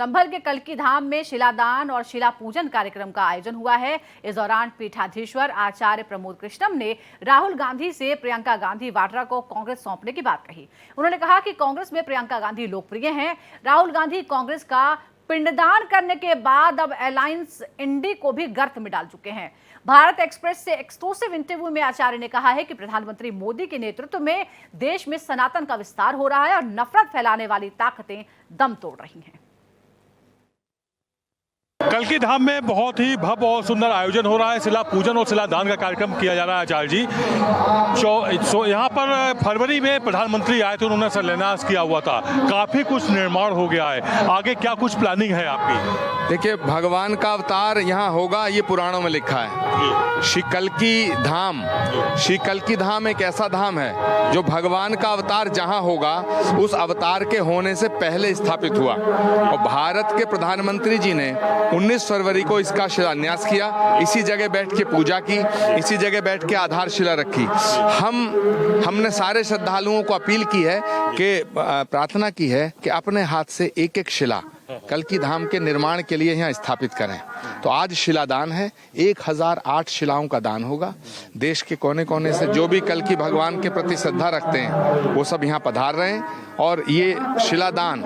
संभल के कल्की धाम में शिलादान और शिला पूजन कार्यक्रम का आयोजन हुआ है। इस दौरान पीठाधीश्वर आचार्य प्रमोद कृष्णम ने राहुल गांधी से प्रियंका गांधी वाड्रा को कांग्रेस सौंपने की बात कही। उन्होंने कहा कि कांग्रेस में प्रियंका गांधी लोकप्रिय हैं। राहुल गांधी कांग्रेस का पिंडदान करने के बाद अब अलायंस इंडी को भी गर्त में डाल चुके हैं। भारत एक्सप्रेस से एक्सक्लूसिव इंटरव्यू में आचार्य ने कहा है कि प्रधानमंत्री मोदी के नेतृत्व में देश में सनातन का विस्तार हो रहा है और नफरत फैलाने वाली ताकतें दम तोड़ रही हैं। कल्की धाम में बहुत ही भव्य और सुंदर आयोजन हो रहा है। शिला पूजन और शिलादान का कार्यक्रम किया जा रहा है आचार्य जी। यहाँ पर फरवरी में प्रधानमंत्री आए थे, उन्होंने शिलान्यास किया हुआ था। काफी कुछ निर्माण हो गया है, आगे क्या कुछ प्लानिंग है आपकी? देखिए, भगवान का अवतार यहाँ होगा, ये पुराणों में लिखा है। श्री कल्की धाम, श्री कल्की धाम एक ऐसा धाम है जो भगवान का अवतार जहाँ होगा उस अवतार के होने से पहले स्थापित हुआ। और भारत के प्रधानमंत्री जी ने 19 फरवरी को इसका शिलान्यास किया। इसी जगह बैठ के पूजा की, इसी जगह बैठ के आधारशिला रखी। हमने सारे श्रद्धालुओं को अपील की है कि प्रार्थना की है कि अपने हाथ से एक एक शिला कल्की धाम के निर्माण के लिए यहाँ स्थापित करें। तो आज शिलादान है, 1008 शिलाओं का दान होगा। देश के कोने कोने से जो भी कल्की भगवान के प्रति श्रद्धा रखते हैं वो सब यहाँ पधार रहे हैं और ये शिलादान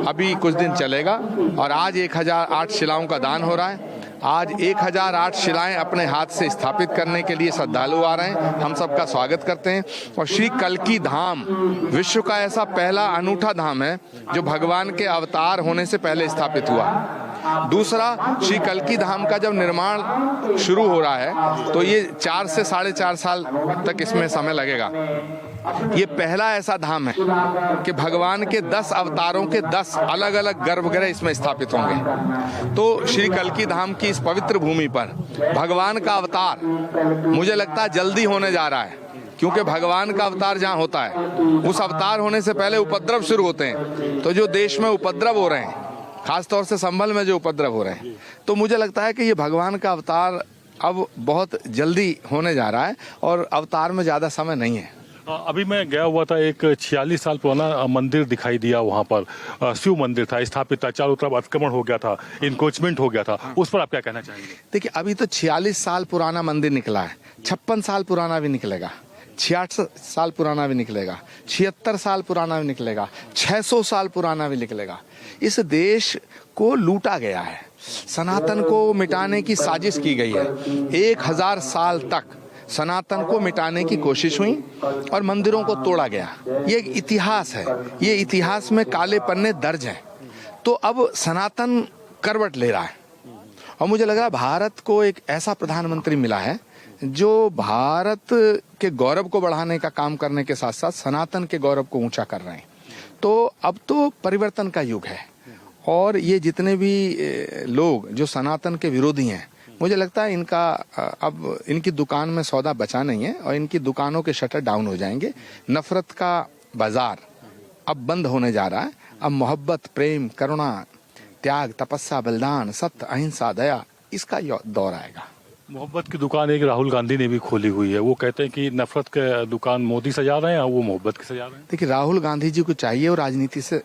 अभी कुछ दिन चलेगा। और आज 1008 शिलाओं का दान हो रहा है। आज 1008 शिलाएं अपने हाथ से स्थापित करने के लिए श्रद्धालु आ रहे हैं। हम सबका स्वागत करते हैं। और श्री कल्की धाम विश्व का ऐसा पहला अनूठा धाम है जो भगवान के अवतार होने से पहले स्थापित हुआ। दूसरा, श्री कल्की धाम का जब निर्माण शुरू हो रहा है तो ये 4 से 4.5 साल तक इसमें समय लगेगा। ये पहला ऐसा धाम है कि भगवान के 10 अवतारों के 10 अलग अलग गर्भगृह इसमें स्थापित होंगे। तो श्री कल्की धाम की इस पवित्र भूमि पर भगवान का अवतार मुझे लगता है जल्दी होने जा रहा है, क्योंकि भगवान का अवतार जहाँ होता है उस अवतार होने से पहले उपद्रव शुरू होते हैं। तो जो देश में उपद्रव हो रहे हैं, खासतौर से संभल में जो उपद्रव हो रहे हैं, तो मुझे लगता है कि ये भगवान का अवतार अब बहुत जल्दी होने जा रहा है और अवतार में ज़्यादा समय नहीं है। अभी मैं गया हुआ था, एक 46 साल पुराना मंदिर दिखाई दिया। वहाँ पर शिव मंदिर था, स्थापित था, चारों तरफ अतिक्रमण हो गया था, इंक्रोचमेंट हो गया था। उस पर आप क्या कहना चाहेंगे? देखिए, अभी तो 46 साल पुराना मंदिर निकला है, 56 साल पुराना भी निकलेगा, 66 साल पुराना भी निकलेगा, 76 साल पुराना भी निकलेगा, 600 साल पुराना भी निकलेगा। इस देश को लूटा गया है, सनातन को मिटाने की साजिश की गई है। 1000 साल तक सनातन को मिटाने की कोशिश हुई और मंदिरों को तोड़ा गया। ये इतिहास है, ये इतिहास में काले पन्ने दर्ज हैं। तो अब सनातन करवट ले रहा है और मुझे लग रहा है भारत को एक ऐसा प्रधानमंत्री मिला है जो भारत के गौरव को बढ़ाने का काम करने के साथ साथ सनातन के गौरव को ऊंचा कर रहे हैं। तो अब तो परिवर्तन का युग है और ये जितने भी लोग जो सनातन के विरोधी हैं, मुझे लगता है इनका अब इनकी दुकान में सौदा बचा नहीं है और इनकी दुकानों के शटर डाउन हो जाएंगे। नफरत का बाजार अब बंद होने जा रहा है। अब मोहब्बत, प्रेम, करुणा, त्याग, तपस्या, बलिदान, सत्य, अहिंसा, दया, इसका दौर आएगा। मोहब्बत की दुकान एक राहुल गांधी ने भी खोली हुई है। वो कहते हैं कि नफरत की दुकान मोदी सजा रहे हैं और वो मोहब्बत की सजा रहे हैं। देखिए, राहुल गांधी जी को चाहिए वो राजनीति से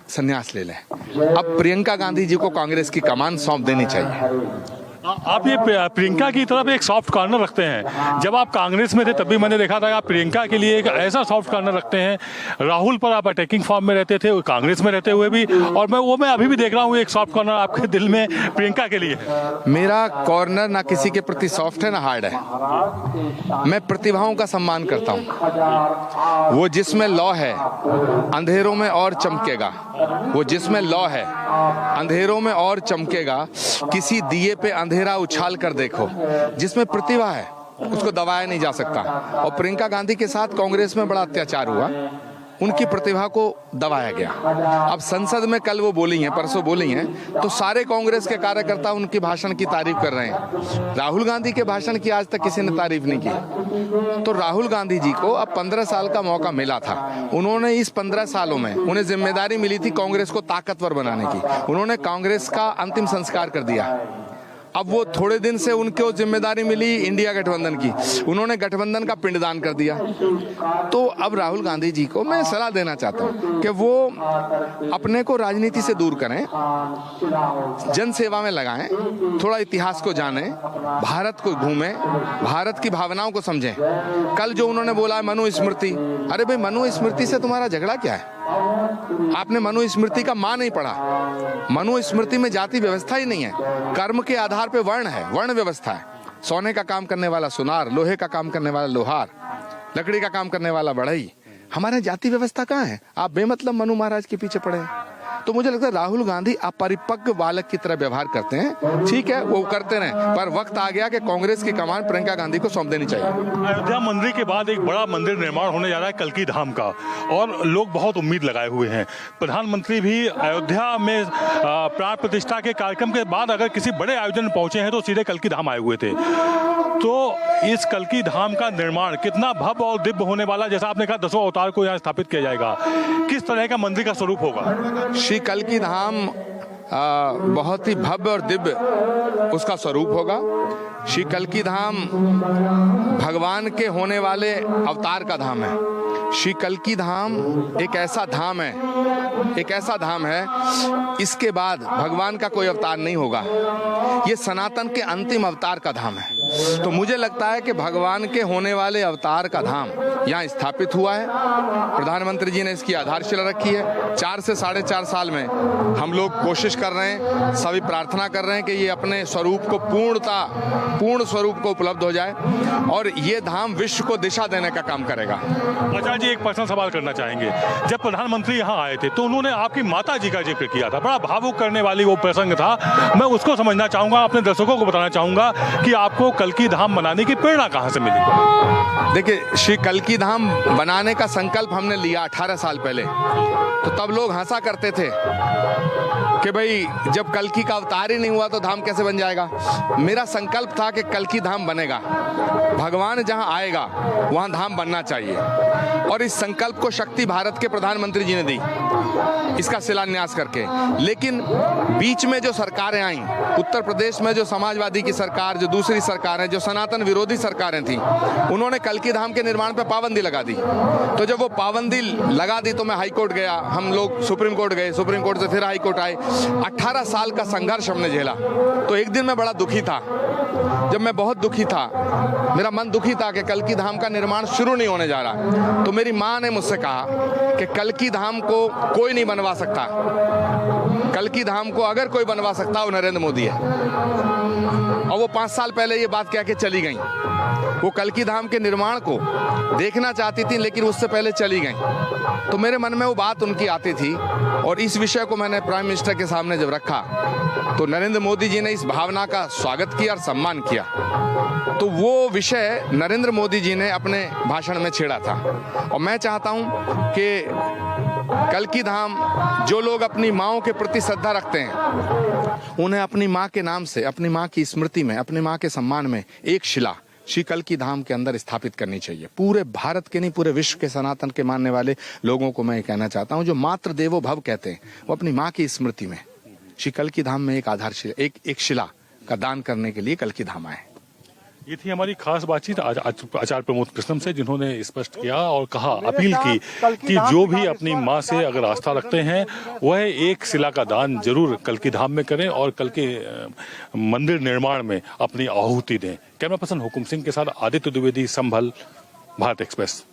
संन्यास ले लें। अब प्रियंका गांधी जी को कांग्रेस की कमान सौंप देनी चाहिए। आप ये प्रियंका की तरफ एक सॉफ्ट कॉर्नर रखते हैं। जब आप कांग्रेस में थे तभी मैंने देखा था आप प्रियंका के लिए एक ऐसा सॉफ्ट कॉर्नर रखते हैं। राहुल पर आप अटैकिंग फॉर्म में रहते थे, कांग्रेस में रहते हुए भी, और मैं अभी भी देख रहा हूँ एक सॉफ्ट कॉर्नर आपके दिल में प्रियंका के लिए। मेरा कॉर्नर ना किसी के प्रति सॉफ्ट है ना हार्ड है। मैं प्रतिभाओं का सम्मान करता हूँ। वो जिसमें लौ है अंधेरों में और चमकेगा। वो जिसमें लौ है अंधेरों में और चमकेगा। किसी दिए पे अंधेरा उछाल कर देखो। जिसमें प्रतिभा है उसको दबाया नहीं जा सकता। और प्रियंका गांधी के साथ कांग्रेस में बड़ा अत्याचार हुआ, उनकी प्रतिभा को दबाया गया। अब संसद में कल वो बोली हैं, परसों बोली हैं, तो सारे कांग्रेस के कार्यकर्ता उनकी भाषण की तारीफ कर रहे हैं। राहुल गांधी के भाषण की आज तक किसी ने तारीफ नहीं की। तो राहुल गांधी जी को अब 15 साल का मौका मिला था। उन्होंने इस 15 सालों में उन्हें जिम्मेदारी मिली थी कांग्रेस को ताकतवर बनाने की। उन्होंने कांग्रेस का अंतिम संस्कार कर दिया। अब वो थोड़े दिन से उनको जिम्मेदारी मिली इंडिया गठबंधन की, उन्होंने गठबंधन का पिंडदान कर दिया। तो अब राहुल गांधी जी को मैं सलाह देना चाहता हूँ कि वो अपने को राजनीति से दूर करें, जन सेवा में लगाएं, थोड़ा इतिहास को जानें, भारत को घूमें, भारत की भावनाओं को समझें। कल जो उन्होंने बोला है मनुस्मृति, अरे भाई मनुस्मृति से तुम्हारा झगड़ा क्या है? आपने मनुस्मृति का मान नहीं पढ़ा। मनुस्मृति में जाति व्यवस्था ही नहीं है, कर्म के आधार पे वर्ण है, वर्ण व्यवस्था है। सोने का काम करने वाला सुनार, लोहे का काम करने वाला लोहार, लकड़ी का काम करने वाला बढ़ई। हमारे जाति व्यवस्था कहाँ है? आप बेमतलब मनु महाराज के पीछे पड़े हैं। तो मुझे लगता है राहुल गांधी अपरिपक्व बालक की तरह व्यवहार करते हैं। ठीक है, वो करते रहे, पर वक्त आ गया कि कांग्रेस की कमान प्रियंका गांधी को सौंप देनी चाहिए। अयोध्या मंदिर के बाद एक बड़ा मंदिर निर्माण होने जा रहा है कल्की धाम का, और लोग बहुत उम्मीद लगाए हुए हैं। प्रधानमंत्री भी अयोध्या में प्राण प्रतिष्ठा के कार्यक्रम के बाद अगर किसी बड़े आयोजन में पहुंचे हैं तो सीधे कल्की धाम आए हुए थे। तो इस कल्की धाम का निर्माण कितना भव्य और दिव्य होने वाला, जैसा आपने कहा 10वें अवतार को यहाँ स्थापित किया जाएगा, किस तरह का मंदिर का स्वरूप होगा? श्री कल्की धाम बहुत ही भव्य और दिव्य उसका स्वरूप होगा। श्री कल्की धाम भगवान के होने वाले अवतार का धाम है। श्री कल्की धाम एक ऐसा धाम है, इसके बाद भगवान का कोई अवतार नहीं होगा। ये सनातन के अंतिम अवतार का धाम है। तो मुझे लगता है कि भगवान के होने वाले अवतार का धाम यहाँ स्थापित हुआ है। प्रधानमंत्री जी ने इसकी आधारशिला रखी है। 4 से 4.5 साल में हम लोग कोशिश कर रहे हैं, सभी प्रार्थना कर रहे हैं कि ये अपने स्वरूप को पूर्ण स्वरूप को उपलब्ध हो जाए और ये धाम विश्व को दिशा देने का काम करेगा। आचार्य जी, एक पर्सनल सवाल करना चाहेंगे। जब प्रधानमंत्री यहाँ आए थे तो उन्होंने आपकी माता जी का जिक्र किया था, बड़ा भावुक करने वाली वो प्रसंग था। मैं उसको समझना चाहूंगा, अपने दर्शकों को बताना चाहूंगा कि आपको कल्की धाम बनाने की प्रेरणा कहाँ से मिली? देखिए, श्री कल्की धाम बनाने का संकल्प हमने लिया 18 साल पहले। तो तब लोग हंसा करते थे कि भाई जब कल्की का अवतार ही नहीं हुआ तो धाम कैसे बन जाएगा। मेरा संकल्प था कि कल्की धाम बनेगा, भगवान जहां आएगा वहां धाम बनना चाहिए, और इस संकल्प को शक्ति भारत के प्रधानमंत्री जी ने दी इसका शिलान्यास करके। लेकिन बीच में जो सरकारें आईं, उत्तर प्रदेश में जो समाजवादी की सरकार, जो दूसरी सरकारें, जो सनातन विरोधी सरकारें थीं, उन्होंने कल्की धाम के निर्माण पर पाबंदी लगा दी। तो जब वो पाबंदी लगा दी तो मैं हाई कोर्ट गया, हम लोग सुप्रीम कोर्ट गए, सुप्रीम कोर्ट से फिर हाई कोर्ट आए। 18 साल का संघर्ष हमने झेला। तो एक दिन मैं बड़ा दुखी था, जब मैं बहुत दुखी था, मेरा मन दुखी था कि कल्की धाम का निर्माण शुरू नहीं होने जा रहा। तो मेरी माँ ने मुझसे कहा कि कल्की धाम को कोई नहीं बनवा सकता, कल्की धाम को अगर कोई बनवा सकता वो नरेंद्र मोदी है। और वो 5 साल पहले ये बात कह के चली गई। वो कल्की धाम के निर्माण को देखना चाहती थी, लेकिन उससे पहले चली गई। तो मेरे मन में वो बात उनकी आती थी, और इस विषय को मैंने प्राइम मिनिस्टर के सामने जब रखा तो नरेंद्र मोदी जी ने इस भावना का स्वागत किया और सम्मान किया। तो वो विषय नरेंद्र मोदी जी ने अपने भाषण में छेड़ा था। और मैं चाहता हूं कि कल्की धाम, जो लोग अपनी माँओं के प्रति श्रद्धा रखते हैं, उन्हें अपनी माँ के नाम से, अपनी माँ की स्मृति में, अपनी माँ के सम्मान में एक शिला श्री कल्की धाम के अंदर स्थापित करनी चाहिए। पूरे भारत के नहीं, पूरे विश्व के सनातन के मानने वाले लोगों को मैं ये कहना चाहता हूँ, जो मातृ देवो भव कहते हैं, वो अपनी माँ की स्मृति में श्री कल्की धाम में एक आधारशिला, एक शिला का दान करने के लिए कल्की धाम आए। ये थी हमारी खास बातचीत आचार्य प्रमोद कृष्णम से, जिन्होंने स्पष्ट किया और कहा, अपील की कि जो भी अपनी माँ से अगर आस्था रखते हैं वह एक शिला का दान जरूर कल्की धाम में करें और कल के मंदिर निर्माण में अपनी आहुति दें। कैमरा पर्सन हुकुम सिंह के साथ आदित्य द्विवेदी, संभल, भारत एक्सप्रेस।